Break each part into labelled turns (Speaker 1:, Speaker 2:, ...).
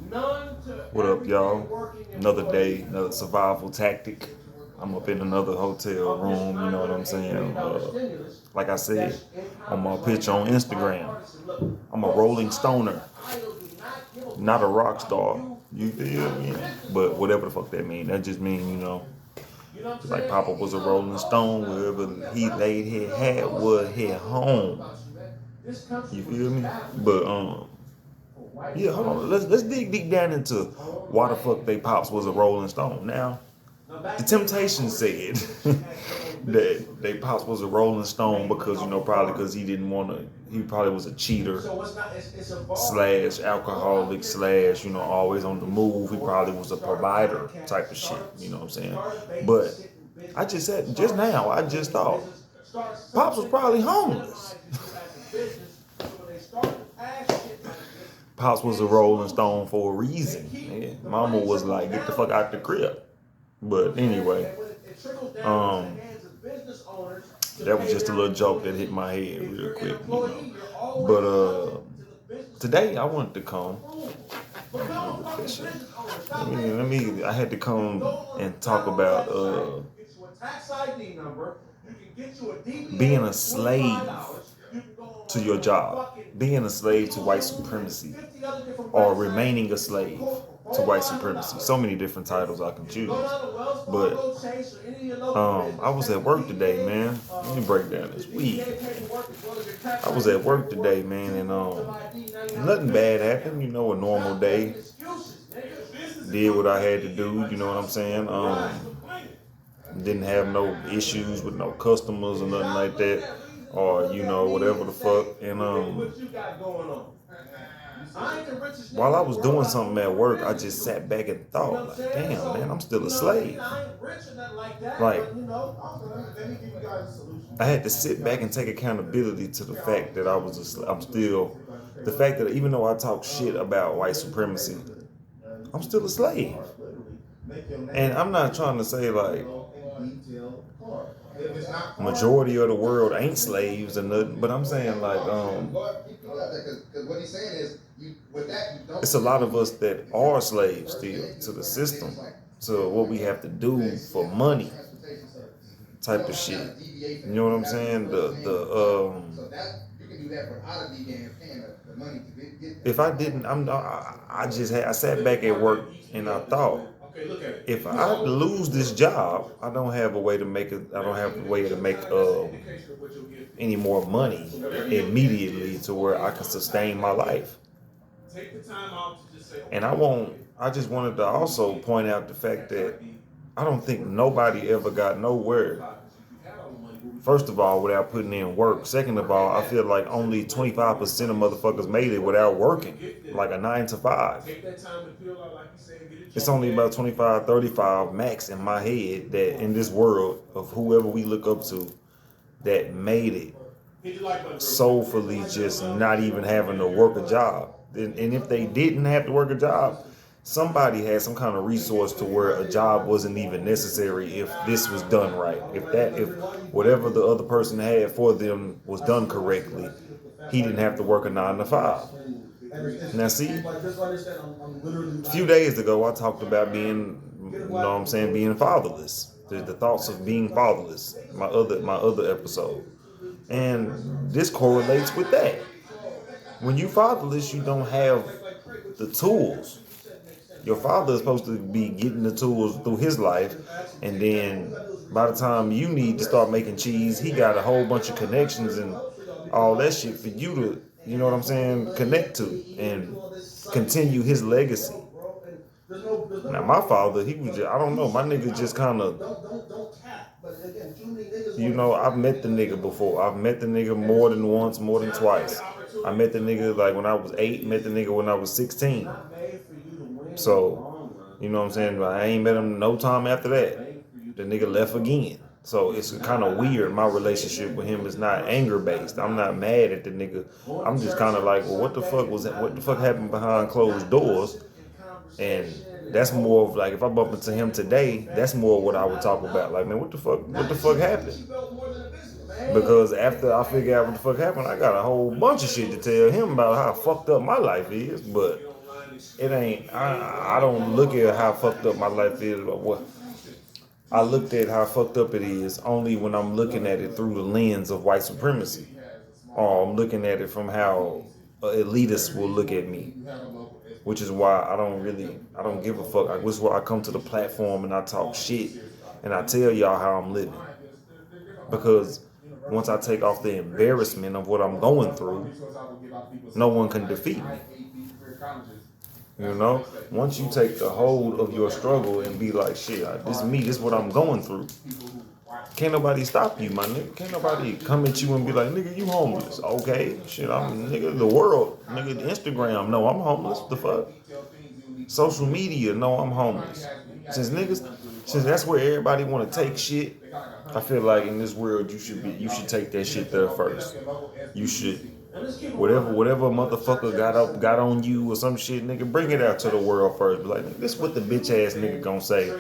Speaker 1: What up, y'all? Another day, another survival tactic. I'm up in another hotel room, you know what I'm saying? Like I said, on my picture on Instagram, I'm a rolling stoner, not a rock star. You feel me? But whatever the fuck that mean, that just mean, like Papa was a rolling stone, wherever he laid his hat was his home. You feel me? But yeah, hold on. Let's dig deep down into why the fuck they pops was a Rolling Stone. Now, the Temptation said that they pops was a Rolling Stone because probably because he didn't want to. He probably was a cheater slash alcoholic slash always on the move. He probably was a provider type of shit. You know what I'm saying? But I just said just now. I just thought pops was probably homeless. Pops was a Rolling Stone for a reason. Yeah. Mama was like, get the fuck out the crib. But anyway, that was just a little joke that hit my head real quick. But today I wanted to come. I had to come and talk about being a slave to your job, being a slave to white supremacy, or remaining a slave to white supremacy. So many different titles I can choose. But I was at work today, man. Let me break down this week. I was at work today, man, and nothing bad happened. A normal day. Did what I had to do. You know what I'm saying? Didn't have no issues with no customers or nothing like that, or whatever the fuck. And while I was doing something at work, I just sat back and thought, like, damn, man, I'm still a slave. Like, I had to sit back and take accountability to the fact that I'm still, the fact that even though I talk shit about white supremacy, I'm still a slave. And I'm not trying to say like majority of the world ain't slaves or nothing, but I'm saying like it's a lot of us that are slaves still to the system, to what we have to do for money type of shit. You know what I'm saying? If I didn't, I sat back at work and I thought, if I lose this job, I don't have a way to make it. I don't have a way to make any more money immediately to where I can sustain my life. And I just wanted to also point out the fact that I don't think nobody ever got nowhere. First of all, without putting in work. Second of all, I feel like only 25% of motherfuckers made it without working, like a 9 to 5. It's only about 25, 35 max in my head that in this world of whoever we look up to that made it soulfully just not even having to work a job. And if they didn't have to work a job, somebody had some kind of resource to where a job wasn't even necessary if this was done right. If whatever the other person had for them was done correctly, he didn't have to work a 9 to 5. Now see, a few days ago I talked about being fatherless. The thoughts of being fatherless. My other episode. And this correlates with that. When you fatherless, you don't have the tools. Your father is supposed to be getting the tools through his life, and then by the time you need to start making cheese, he got a whole bunch of connections and all that shit for you to, connect to and continue his legacy. Now my father, he was just, I don't know, my nigga just kind of, I've met the nigga before. I've met the nigga more than once, more than twice. I met the nigga like when I was 8, met the nigga when I was 16. So, you know what I'm saying? I ain't met him no time after that. The nigga left again. So it's kind of weird. My relationship with him is not anger based. I'm not mad at the nigga. I'm just kind of like, well, what the fuck happened behind closed doors? And that's more of like, if I bump into him today, that's more what I would talk about. Like, man, what the fuck happened? Because after I figure out what the fuck happened, I got a whole bunch of shit to tell him about how fucked up my life is. But it ain't. I don't look at how fucked up my life is, but what I looked at how fucked up it is only when I'm looking at it through the lens of white supremacy, or I'm looking at it from how elitists will look at me, which is why I don't give a fuck. Which is why I come to the platform and I talk shit and I tell y'all how I'm living, because once I take off the embarrassment of what I'm going through, no one can defeat me. You know, once you take the hold of your struggle and be like, shit, this is me, this is what I'm going through. Can't nobody stop you, my nigga. Can't nobody come at you and be like, nigga, you homeless. Okay, shit, I'm nigga, the world, nigga, Instagram, no, I'm homeless. The fuck? Social media, no, I'm homeless. Since that's where everybody want to take shit, I feel like in this world you should take that shit there first. You should. Whatever motherfucker got on you or some shit, nigga, bring it out to the world first. Be like, this what the bitch ass nigga gonna say.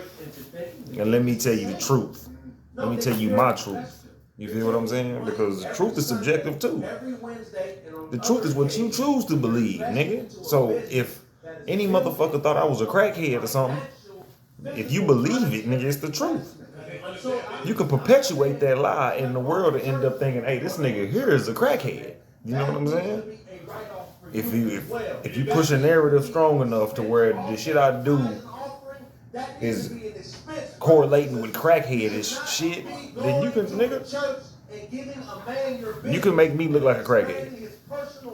Speaker 1: And let me tell you the truth. Let me tell you my truth. You feel what I'm saying? Because the truth is subjective too. The truth is what you choose to believe, nigga. So if any motherfucker thought I was a crackhead or something, if you believe it, nigga, it's the truth. You can perpetuate that lie and the world to end up thinking, hey, this nigga here is a crackhead. You know what I'm saying? If you push a narrative strong enough to where the shit I do is correlating with crackheadish shit, then you can, nigga, you can make me look like a crackhead.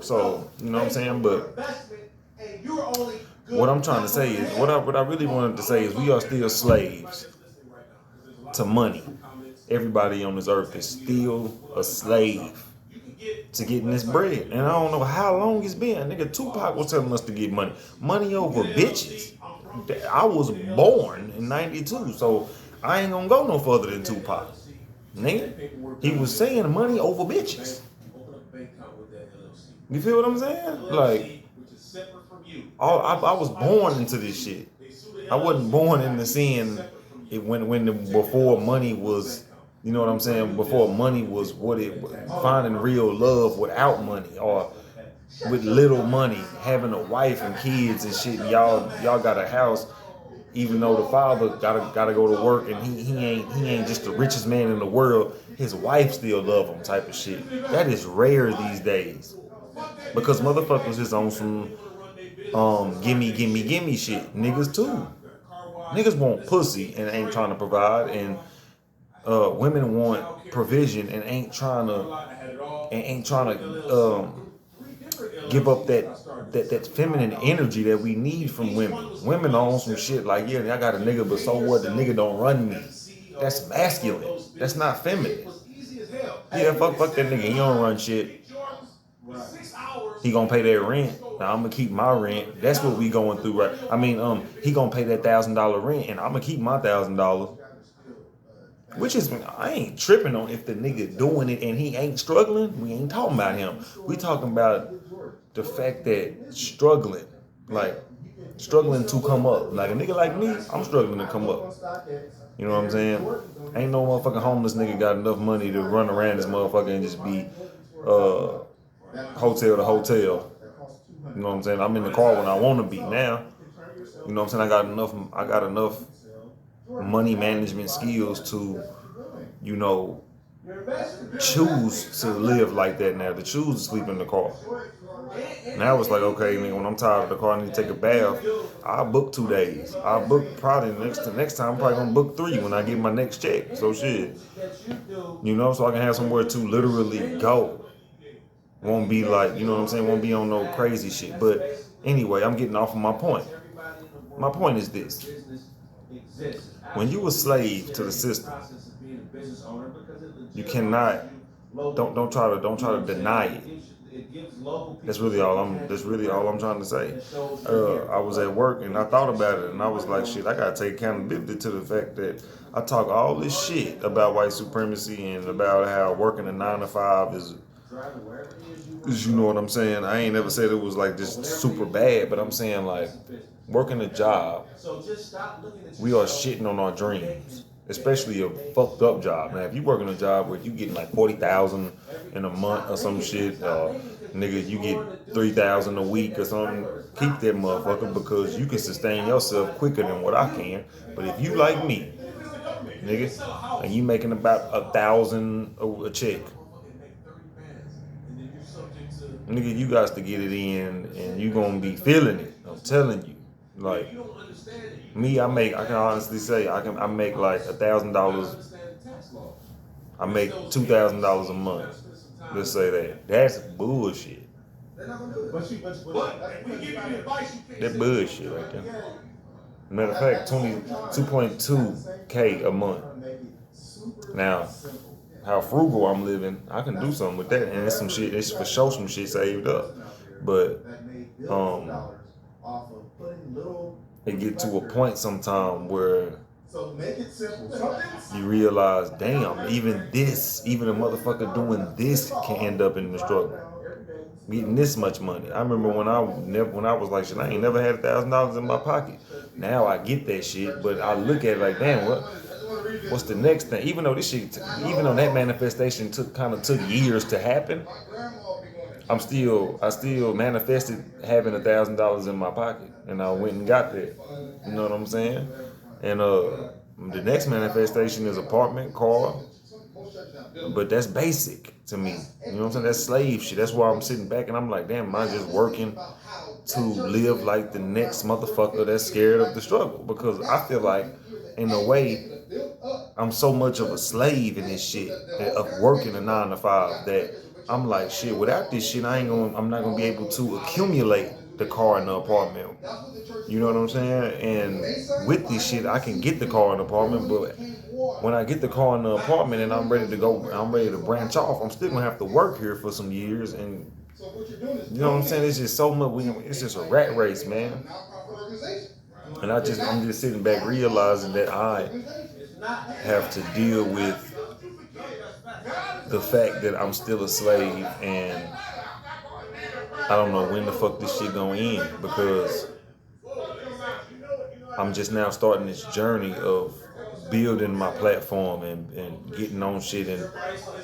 Speaker 1: So, you know what I'm saying? But what I'm trying to say is, what I really wanted to say is, we are still slaves to money. Everybody on this earth is still a slave to getting this bread. And I don't know how long it's been. Nigga, Tupac was telling us to get money. Money over bitches. I was born in 92, so I ain't gonna go no further than Tupac. Nigga, he was saying money over bitches. You feel what I'm saying? Like, I was born into this shit. I wasn't born into seeing it when before money was, you know what I'm saying? Before money was finding real love without money, or with little money, having a wife and kids and shit. Y'all got a house, even though the father gotta go to work and he ain't just the richest man in the world. His wife still love him, type of shit. That is rare these days, because motherfuckers is on some gimme shit. Niggas too. Niggas want pussy and ain't trying to provide, and women want provision and ain't trying to give up that feminine energy that we need from women. Women are on some shit like, yeah, I got a nigga, but so what? The nigga don't run me. That's masculine. That's not feminine. Yeah, fuck that nigga. He don't run shit. He gonna pay that rent. Now I'm gonna keep my rent. That's what we going through, right? I mean, he gonna pay that $1,000 rent, and I'm gonna keep my $1,000. Which is, I ain't tripping on if the nigga doing it and he ain't struggling. We ain't talking about him. We talking about the fact that struggling to come up. Like a nigga like me, I'm struggling to come up. You know what I'm saying? Ain't no motherfucking homeless nigga got enough money to run around this motherfucker and just be hotel to hotel. You know what I'm saying? I'm in the car when I want to be now. You know what I'm saying? I got enough money management skills to, you know, choose to live like that now, to choose to sleep in the car. Now it's like, okay, nigga, when I'm tired of the car, I need to take a bath. I'll book 2 days. I'll book probably next time, I'm probably gonna book 3 when I get my next check. So shit. You know, so I can have somewhere to literally go. Won't be like, you know what I'm saying, won't be on no crazy shit. But anyway, I'm getting off of my point. My point is this. When you a slave to the system, you cannot, don't try to deny it. That's really all I'm trying to say. I was at work and I thought about it and I was like, shit, I gotta take accountability to the fact that I talk all this shit about white supremacy and about how working a 9 to 5 is, you know what I'm saying? I ain't never said it was like just super bad, but I'm saying like working a job, we are shitting on our dreams, especially a fucked up job. Now, if you working a job where you getting like 40,000 in a month or some shit, Nigga, you get 3,000 a week or something. Keep that motherfucker because you can sustain yourself quicker than what I can. But if you like me, nigga, and you making about 1,000 a check, nigga, you got to get it in, and you gonna be feeling it. I'm telling you, like me, I can honestly say, I make like $1,000. I make $2,000 a month. Let's say that. That's bullshit. That bullshit right there. Matter of fact, 2.2K a month. Now, how frugal I'm living, I can do something with that, and it's some shit. It's for sure some shit saved up, but um, it get to a point sometime where you realize, damn, even a motherfucker doing this can end up in the struggle, getting this much money. I remember when I was like, shit, I ain't never had $1,000 in my pocket. Now I get that shit, but I look at it like, damn, what's the next thing? Even though even though that manifestation took years to happen, I still manifested having $1,000 in my pocket, and I went and got that. You know what I'm saying? And the next manifestation is apartment, car, but that's basic to me. You know what I'm saying? That's slave shit. That's why I'm sitting back and I'm like, damn, am I just working to live like the next motherfucker that's scared of the struggle? Because I feel like, in a way, I'm so much of a slave in this shit of working a 9 to 5 that I'm like, shit, without this shit, I'm not gonna be able to accumulate the car and the apartment. You know what I'm saying? And with this shit, I can get the car and the apartment, but when I get the car and the apartment and I'm ready to go, I'm ready to branch off, I'm still gonna have to work here for some years. And you know what I'm saying? It's just so much, it's just a rat race, man. And I'm just sitting back realizing that I have to deal with the fact that I'm still a slave, and I don't know when the fuck this shit gonna end, because I'm just now starting this journey of building my platform and getting on shit and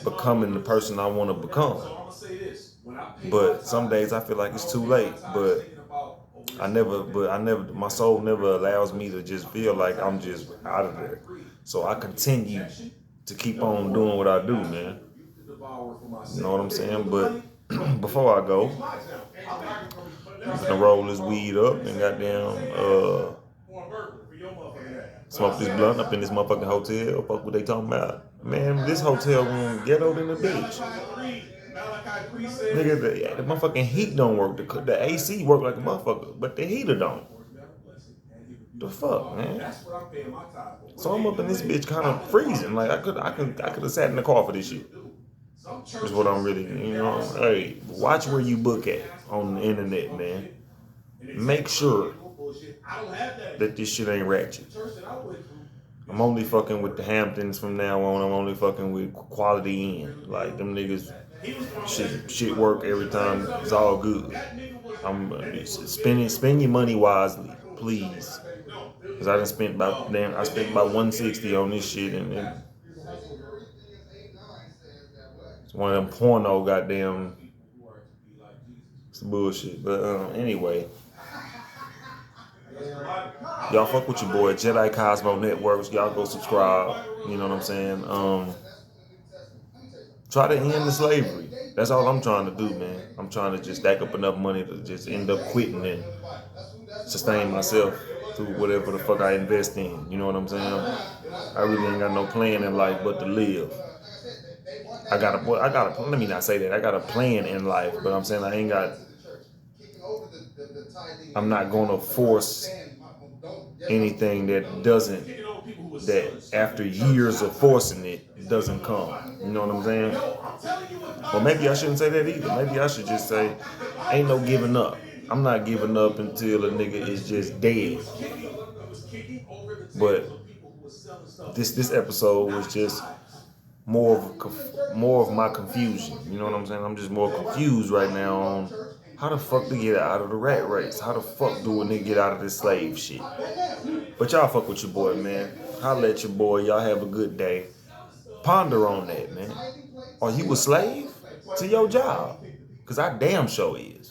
Speaker 1: becoming the person I want to become. But some days I feel like it's too late, but my soul never allows me to just feel like I'm just out of there. So I continue to keep on doing what I do, man. You know what I'm saying? But before I go, I'm gonna roll this weed up and goddamn smoke this blunt up in this motherfucking hotel. Fuck what they talking about. Man, this hotel room ghetto than a bitch. Nigga, the motherfucking heat don't work. The AC work like a motherfucker, but the heater don't. The fuck, man. So I'm up in this bitch kind of freezing. Like I could have sat in the car for this shit. That's what I'm really, Hey, watch where you book at on the internet, man. Make sure that this shit ain't ratchet. I'm only fucking with the Hamptons from now on. I'm only fucking with Quality Inn. Like them niggas, shit work every time. It's all good. I'm spend your money wisely, please. Cause I spent about 160 on this shit, and it's one of them porno goddamn. It's bullshit. But anyway. Y'all fuck with your boy, Jedi Cosmo Networks. Y'all go subscribe. You know what I'm saying? Try to end the slavery. That's all I'm trying to do, man. I'm trying to just stack up enough money to just end up quitting and sustain myself through whatever the fuck I invest in. You know what I'm saying? I really ain't got no plan in life but to live. Let me not say that. I got a plan in life, but I'm saying I'm not gonna force anything that after years of forcing it doesn't come. You know what I'm saying? Or maybe I shouldn't say that either. Maybe I should just say, ain't no giving up. I'm not giving up until a nigga is just dead. But this episode was just more of my confusion. You know what I'm saying? I'm just more confused right now on how the fuck to get out of the rat race. How the fuck do a nigga get out of this slave shit? But y'all fuck with your boy, man. Holla at your boy. Y'all have a good day. Ponder on that, man. Are you a slave to your job? Cause I damn sure is.